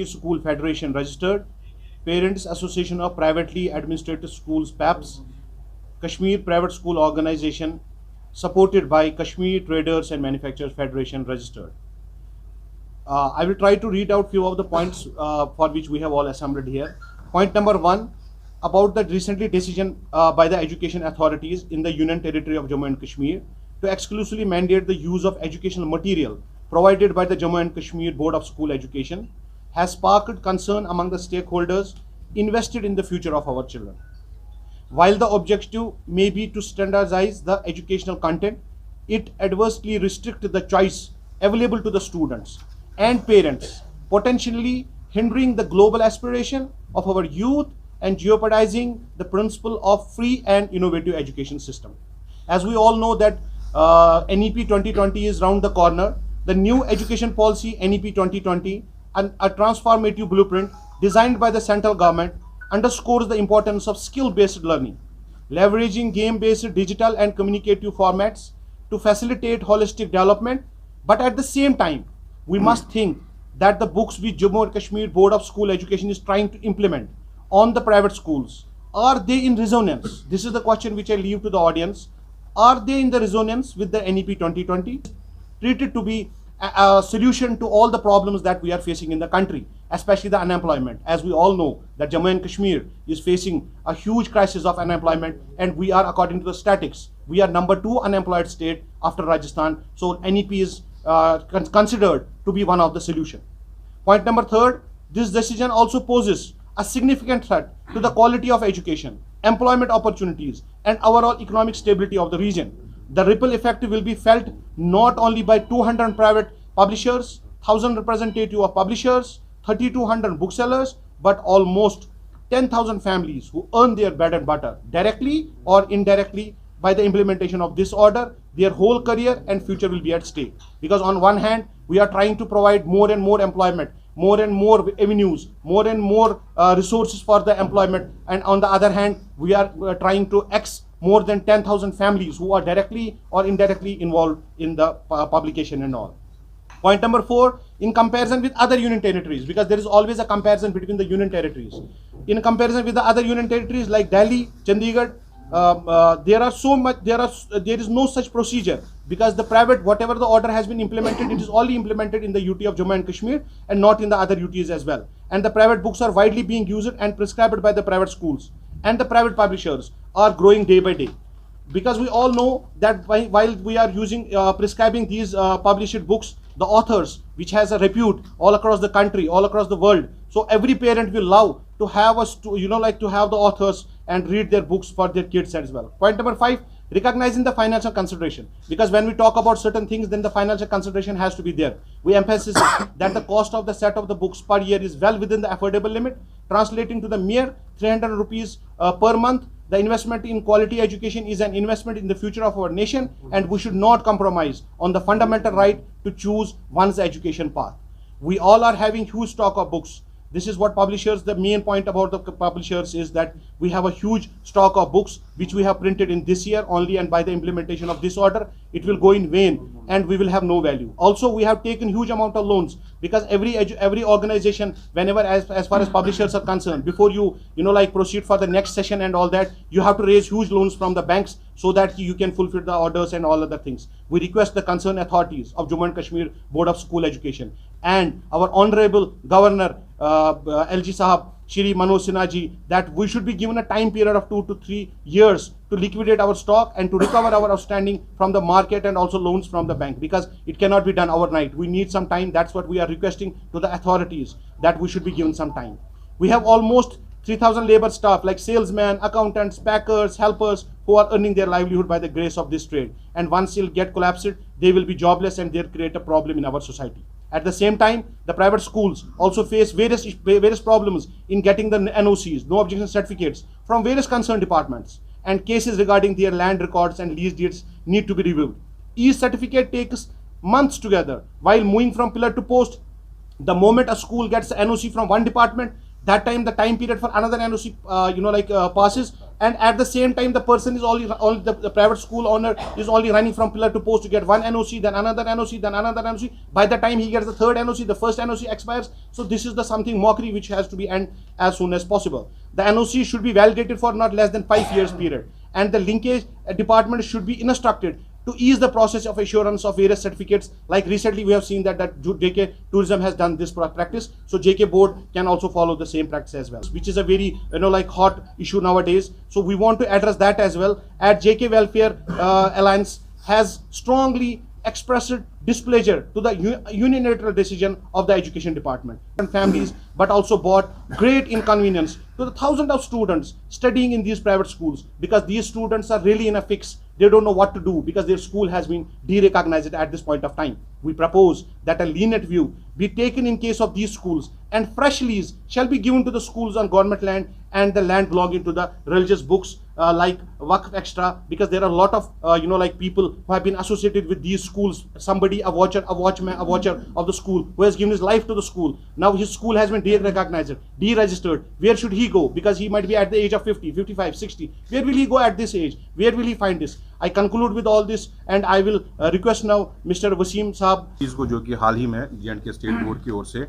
School Federation registered, Parents Association of Privately Administered Schools PAPS, Kashmir Private School Organization, supported by Kashmir Traders and Manufacturers Federation registered. I will try to read out few of the points for which we have all assembled here. Point number 1, about the recently decision by the education authorities in the Union Territory of Jammu and Kashmir to exclusively mandate the use of educational material provided by the Jammu and Kashmir Board of School Education has sparked concern among the stakeholders invested in the future of our children. While the objective may be to standardize the educational content, it adversely restricts the choice available to the students and parents, potentially hindering the global aspiration of our youth and jeopardizing the principle of free and innovative education system. As we all know that NEP 2020 is round the corner. The new education policy NEP 2020, a transformative blueprint designed by the central government, underscores the importance of skill-based learning, leveraging game-based digital and communicative formats to facilitate holistic development. But at the same time, we must think that the books which Jammu and Kashmir Board of School Education is trying to implement on the private schools, are they in resonance? This is the question which I leave to the audience. Are they in the resonance with the NEP 2020? Treated to be a solution to all the problems that we are facing in the country, especially the unemployment. As we all know that Jammu and Kashmir is facing a huge crisis of unemployment, and we are, according to the statistics, we are number 2 unemployed state after Rajasthan. So NEP is considered to be one of the solution. Point number 3, this decision also poses a significant threat to the quality of education, employment opportunities, and overall economic stability of the region. The ripple effect will be felt not only by 200 private publishers, 1,000 representatives of publishers, 3,200 booksellers, but almost 10,000 families who earn their bread and butter directly or indirectly by the implementation of this order. Their whole career and future will be at stake. Because on one hand, we are trying to provide more and more employment, more and more avenues, more and more resources for the employment. And on the other hand, we are trying to more than 10,000 families who are directly or indirectly involved in the publication and all. Point number 4, in comparison with other union territories, because there is always a comparison between the union territories. In comparison with the other union territories like Delhi, Chandigarh, there is no such procedure, because the private, whatever the order has been implemented, it is only implemented in the UT of Jammu and Kashmir and not in the other UTs as well. And the private books are widely being used and prescribed by the private schools, and the private publishers are growing day by day. Because we all know that while we are using prescribing these published books, the authors which has a repute all across the country, all across the world, so every parent will love to have to have the authors and read their books for their kids as well. Point number 5, recognizing the financial consideration, because when we talk about certain things, then the financial consideration has to be there. We emphasize that the cost of the set of the books per year is well within the affordable limit, translating to the mere 300 rupees per month. The investment in quality education is an investment in the future of our nation, and we should not compromise on the fundamental right to choose one's education path. We all are having huge stock of books. This is what publishers, the main point about the publishers is that we have a huge stock of books which we have printed in this year only, and by the implementation of this order, it will go in vain and we will have no value. Also, we have taken huge amount of loans, because every organization, whenever as far as publishers are concerned, before you proceed for the next session and all that, you have to raise huge loans from the banks so that you can fulfill the orders and all other things. We request the concerned authorities of Jammu and Kashmir Board of School Education and our Honorable Governor LG Sahab, Shri Manoj Sinha ji, that we should be given a time period of 2 to 3 years to liquidate our stock and to recover our outstanding from the market and also loans from the bank, because it cannot be done overnight. We need some time. That's what we are requesting to the authorities, that we should be given some time. We have almost 3,000 labor staff like salesmen, accountants, packers, helpers, who are earning their livelihood by the grace of this trade. And once it'll get collapsed, they will be jobless and they'll create a problem in our society. At the same time, the private schools also face various problems in getting the NOCs, no objection certificates, from various concerned departments, and cases regarding their land records and lease deeds need to be reviewed. Each certificate takes months together, while moving from pillar to post. The moment a school gets an NOC from one department, that time the time period for another NOC passes, and at the same time the person is only the private school owner is only running from pillar to post to get one NOC, then another NOC, then another NOC. By the time he gets the third NOC, the first NOC expires. So this is the something mockery which has to be end as soon as possible. The NOC should be validated for not less than 5 years period, and the linkage department should be instructed to ease the process of assurance of various certificates. Like recently we have seen that JK Tourism has done this practice, so JK board can also follow the same practice as well, which is a very like hot issue nowadays. So we want to address that as well. At JK Welfare Alliance has strongly expressed displeasure to the unilateral decision of the education department and families, but also brought great inconvenience to the thousands of students studying in these private schools, because these students are really in a fix. They don't know what to do because their school has been derecognized at this point of time. We propose that a lenient view be taken in case of these schools, and fresh lease shall be given to the schools on government land and the land belonging to the religious books like Waqf Extra, because there are a lot of like people who have been associated with these schools. Somebody, a watcher of the school, who has given his life to the school. Now his school has been derecognized, deregistered. Where should he go? Because he might be at the age of 50, 55, 60. Where will he go at this age? Where will he find this? I conclude with all this, and I will request now Mr. Wasim Saab. इसको जो कि हाल ही में J&K state board की ओर से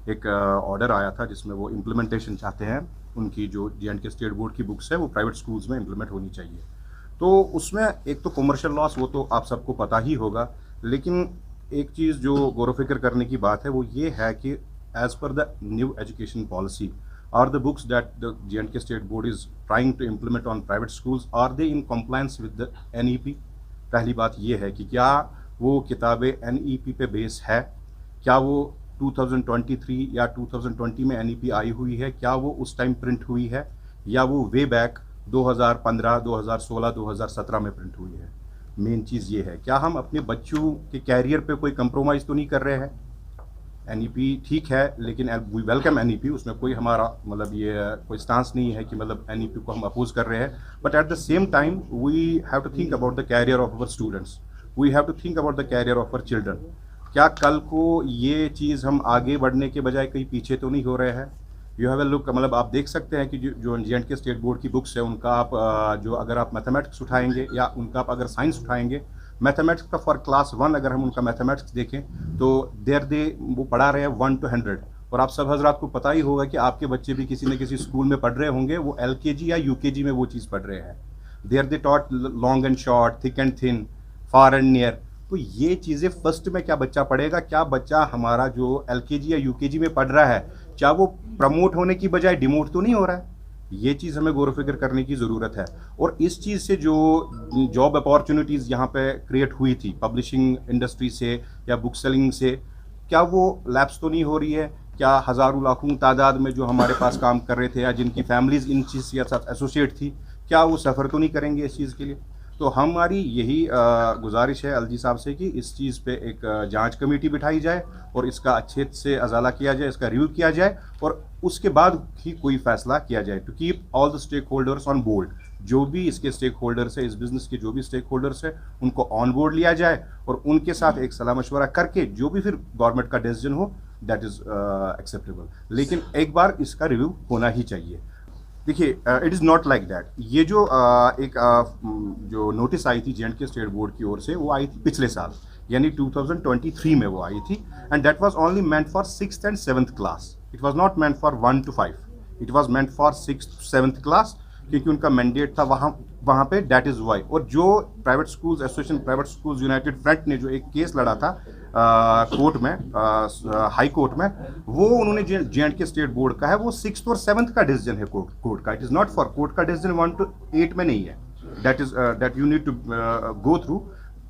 एक order आया था जिसमें वो इम्प्लीमेंटेशन चाहते हैं, उनकी जो J&K स्टेट बोर्ड की बुक्स है वो प्राइवेट स्कूल्स में इम्प्लीमेंट होनी चाहिए। तो उसमें एक तो कमर्शियल लॉस, वो तो आप सबको पता ही होगा, लेकिन एक चीज़ जो गौर फिक्र करने की बात है वो ये है कि as per the new education policy, are the books that the J&K State Board is trying to implement on private schools, are they in compliance with the NEP? पहली बात ये है कि क्या वो किताबें NEP पे बेस है, क्या वो 2023 या 2020 में NEP आई हुई है, क्या वो उस टाइम प्रिंट हुई है, या वो वे बैक 2015, 2016, 2017 में प्रिंट हुई है। मेन चीज़ ये है, क्या हम अपने बच्चों के कैरियर पे कोई कंप्रोमाइज़ तो नहीं कर रहे हैं। NEP ठीक है, लेकिन वी वेलकम NEP, उसमें कोई हमारा मतलब ये कोई स्टांस नहीं है कि मतलब NEP को हम अपोज कर रहे हैं, but at the same time we have to think about the career of our students, we have to think about the career of our children. क्या कल को ये चीज़ हम आगे बढ़ने के बजाय कहीं पीछे तो नहीं हो रहे हैं। यू हैव ए लुक, मतलब आप देख सकते हैं कि जो J&K स्टेट बोर्ड की बुक्स है उनका आप जो अगर आप मैथमेटिक्स उठाएंगे या उनका आप अगर साइंस उठाएंगे, मैथमेटिक्स का फॉर क्लास 1 अगर हम उनका मैथमेटिक्स देखें तो वो पढ़ा रहे हैं 1 to 100, और आप सब हजरात को पता ही होगा कि आपके बच्चे भी किसी न किसी स्कूल में पढ़ रहे होंगे, वो LKG या UKG में वो चीज़ पढ़ रहे हैं। They taught long and short, thick and thin, far and near. तो ये चीज़ें फर्स्ट में क्या बच्चा पढ़ेगा, क्या बच्चा हमारा जो LKG या UKG में पढ़ रहा है, क्या वो प्रमोट होने की बजाय डिमोट तो नहीं हो रहा है। ये चीज़ हमें गौर फिक्र करने की ज़रूरत है। और इस चीज़ से जो जॉब अपॉर्चुनिटीज़ यहाँ पे क्रिएट हुई थी पब्लिशिंग इंडस्ट्री से या बुक सेलिंग से, क्या वो लैप्स तो नहीं हो रही है। क्या हज़ारों लाखों तादाद में जो हमारे पास काम कर रहे थे या जिनकी फैमिलीज़ इन चीज़ के साथ एसोसिएट थी, क्या वो सफ़र तो नहीं करेंगे इस चीज़ के लिए। तो हमारी यही गुजारिश है अलजी साहब से कि इस चीज़ पे एक जांच कमेटी बिठाई जाए और इसका अच्छे से अजाला किया जाए, इसका रिव्यू किया जाए और उसके बाद ही कोई फैसला किया जाए to keep all the stakeholders on board. जो भी इसके स्टेक होल्डर्स है, इस बिज़नेस के जो भी स्टेक होल्डर्स है, उनको ऑन बोर्ड लिया जाए और उनके साथ एक सलाह मशवरा करके जो भी फिर गवर्नमेंट का डिसीजन हो दैट इज़ एक्सेप्टेबल। लेकिन एक बार इसका रिव्यू होना ही चाहिए। देखिए, it is not like that. ये जो जो नोटिस आई थी J&K स्टेट बोर्ड की ओर से, वो आई थी पिछले साल यानी 2023 में वो आई थी, and that was only meant for 6th and 7th class. It was not meant for 1 to 5, it was meant for 6th to 7th class, क्योंकि उनका मैंडेट था वहाँ पे। That is why. और जो private schools association private schools United front ने जो एक केस लड़ा था कोर्ट में, हाई कोर्ट में, वो उन्होंने J&K स्टेट बोर्ड का है, वो 6th और 7th का डिसीजन है कोर्ट का। It is not for court का डिसीजन 1 to 8 में नहीं है। That you need to go through,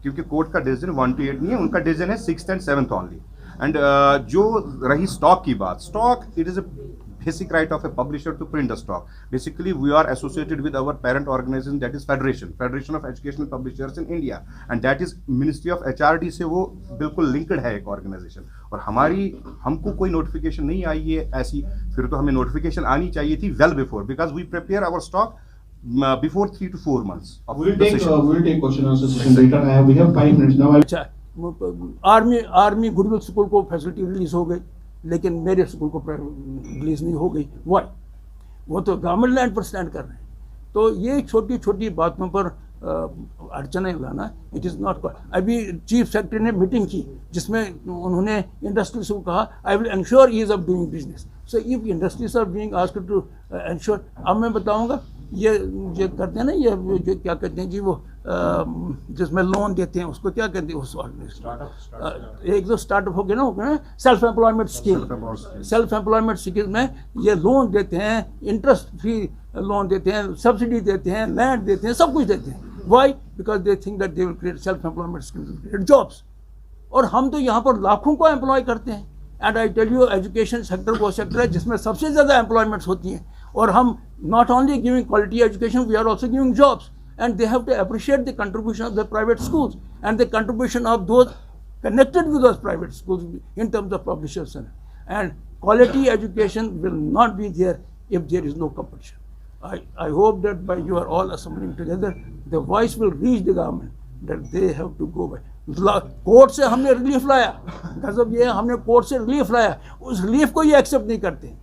क्योंकि कोर्ट का डिसीजन 1 to 8 नहीं है, उनका डिसीजन है 6th and 7th only. And जो रही स्टॉक की बात, stock it is a basic right of a publisher to print the stock. Basically, we are associated with our parent organization, that is Federation of Educational Publishers in India, and that is Ministry of HRD से वो बिल्कुल linked है एक organization। और हमको कोई notification नहीं आई है ऐसी, फिर तो हमें notification आनी चाहिए थी well before, because we prepare our stock before 3 to 4 months. We will take question answer session later. We have 5 minutes now. अच्छा, आर्मी गुडविल स्कूल को फैसिलिटी रिलीज हो गई, लेकिन मेरे स्कूल को रिलीज नहीं हो गई। वाई? वो तो गवर्नमेंट लैंड पर स्टैंड कर रहे हैं। तो ये छोटी छोटी बातों पर अड़चने लाना, इट इज़ नॉट। अभी चीफ सेक्रेटरी ने मीटिंग की जिसमें उन्होंने इंडस्ट्रीज को कहा I will ensure ease of doing business. So if industries are being asked to ensure, अब मैं बताऊंगा ये करते हैं ना, ये जो क्या कहते हैं जी, वो जिसमें लोन देते हैं उसको क्या कहते हैं, उस एक दो स्टार्टअप हो गया ना, self employment scheme. Self employment scheme में ये लोन देते हैं, इंटरेस्ट फ्री लोन देते हैं, सब्सिडी देते हैं, लैंड देते हैं, सब कुछ देते हैं। Why? Because they think that they will create self employment scheme, create jobs. और हम तो यहाँ पर लाखों को एम्प्लॉय करते हैं। And I tell you, education sector वो सेक्टर है जिसमें सबसे ज़्यादा एम्प्लॉयमेंट्स होती हैं। और हम not only giving quality education, we are also giving jobs. And they have to appreciate the contribution of the private schools and the contribution of those connected with those private schools in terms of publishers. And quality education will not be there if there is no competition. I hope that by you are all assembling together, the voice will reach the government that they have to go by. Court से हमने relief लाया, गजब ये हमने court से relief लाया, उस relief को ये एक्सेप्ट नहीं करते।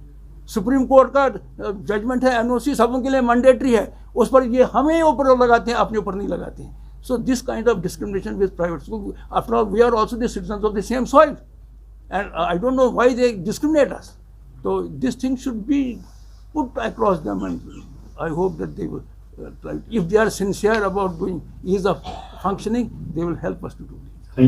सुप्रीम कोर्ट का जजमेंट है, एनओसी सबों के लिए मैंडेटरी है, उस पर ये हमें ऊपर लगाते हैं, अपने ऊपर नहीं लगाते हैं। So this kind of discrimination with private school, after all we are also the citizens of the same soil and I don't know why they discriminate us. तो this thing should be put across them and I hope that they will try. If they are sincere about doing ease of functioning, they will help us to do it.